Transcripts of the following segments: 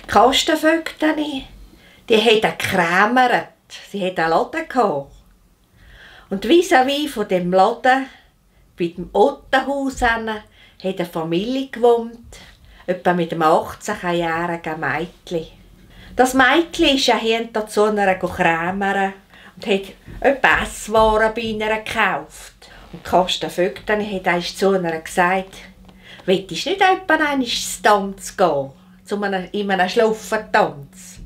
Die Kastenvögtchen, die hat gekrämert. Sie hat einen Laden gehabt. Und vis-à-vis von dem Laden, bei dem Ottenhaus, hat eine Familie gewohnt, etwa mit einem 18-jährigen Mädchen. Das Mädchen ist ja hinter zu einer krämern und hat etwa Esswaren bei ihnen gekauft. Und die Kastenvögtchen hat einst zu ihr gesagt, «Willst du nicht etwa einmal ins Tanz gehen, in einem Schlaffentanz?»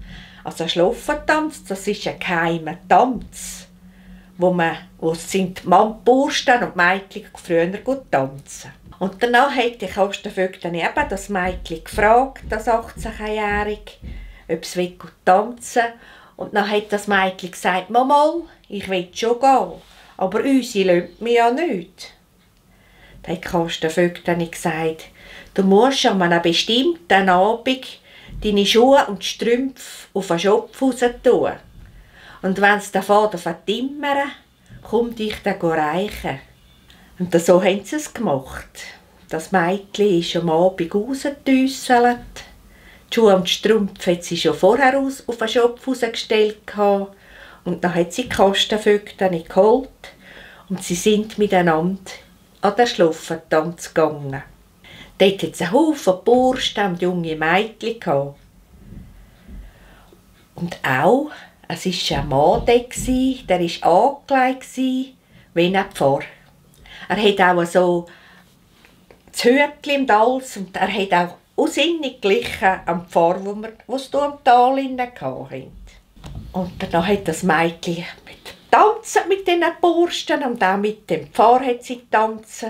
Also ein Schlaffentanz, das ist ein geheimer Tanz, wo sind die Bursten und die Mädchen früher gut tanzen. Und danach hat die Kastenvögtchen eben das Mädchen gefragt, das 18-Jährige, ob es tanzen will. Und dann hat das Mädchen gesagt, «Mama, ich will schon gehen, aber unsere lassen mich ja nicht.» Dann hat die Kastenvögtchen gesagt, «Du musst an einem bestimmten Abend deine Schuhe und Strümpfe auf den Schopf raus tun. Und wenn es dann fährt auf timmern, komm dich dann reichen.» Und so haben sie es gemacht. Das Mädchen ist am Abend rausgetüsselt. Die Schuhe und die Strümpfe hat sie schon vorher auf den Schopf rausgestellt. Und dann hat sie die Kastenvögtchen geholt und sie sind miteinander an den Schlaffentanz gegangen. Dort hatte es einen Haufen Burschen und junge Mädchen. Und auch, es war ein Mann, der war angelegt wie ein Pfarrer. Er hat auch so das Hütchen und alles und er hat auch unsinnig glichen am Pfarrer, was du am Tal hatten. Und dann hat das Mädchen tanzen mit diesen Burschen und auch mit dem Pfarrer hat sie getanzt.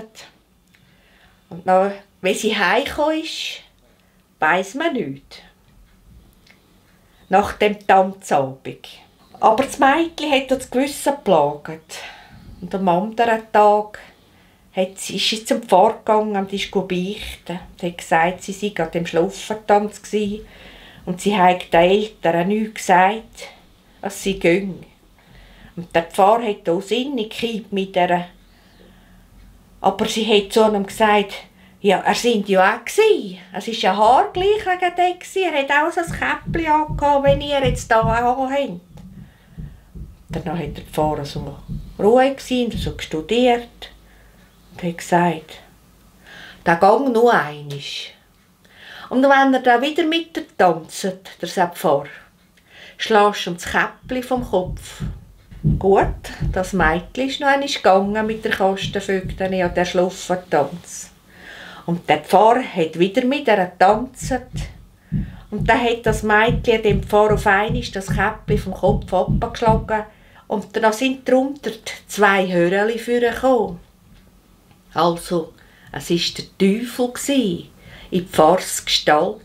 Und dann, wenn sie heimgekommen ist, weiss man nichts. Nach dem Tanzabend. Aber das Mädchen hat das Gewissen geplagt. Und am anderen Tag ist sie zum Pfarrer gegangen und ist beichten. Sie hat gesagt, sie sei an dem Schlaffentanz und sie hat den Eltern nichts gesagt, dass sie gehen. Und der Pfarrer hat auch sinnig mit ihr. Aber sie hat zu ihm gesagt, ja, er sind ja auch gsi. Es war ja haargleich wegen dem. Er hat auch so ein Käppchen angehabt, wenn ihr jetzt hier habt. Dann war der Pfarrer so ruhig und so studiert und hat gesagt, «Der gang nur einmal. Und wenn er dann wieder mit dir tanzt, der Pfarrer, schlägst du ihm das Käppchen vom Kopf.» Gut, das Mädchen ist noch einmal gegangen mit der Kastenvögtchen an den Schlaffentanz. Und der Pfarrer hat wieder mit ihr getanzt. Und dann hat das Mädchen dem Pfarrer auf einmal das Käppchen vom Kopf abgeschlagen. Und dann sind darunter 2 Hörnchen vorgekommen. Also, es war der Teufel in Pfarrsgestalt.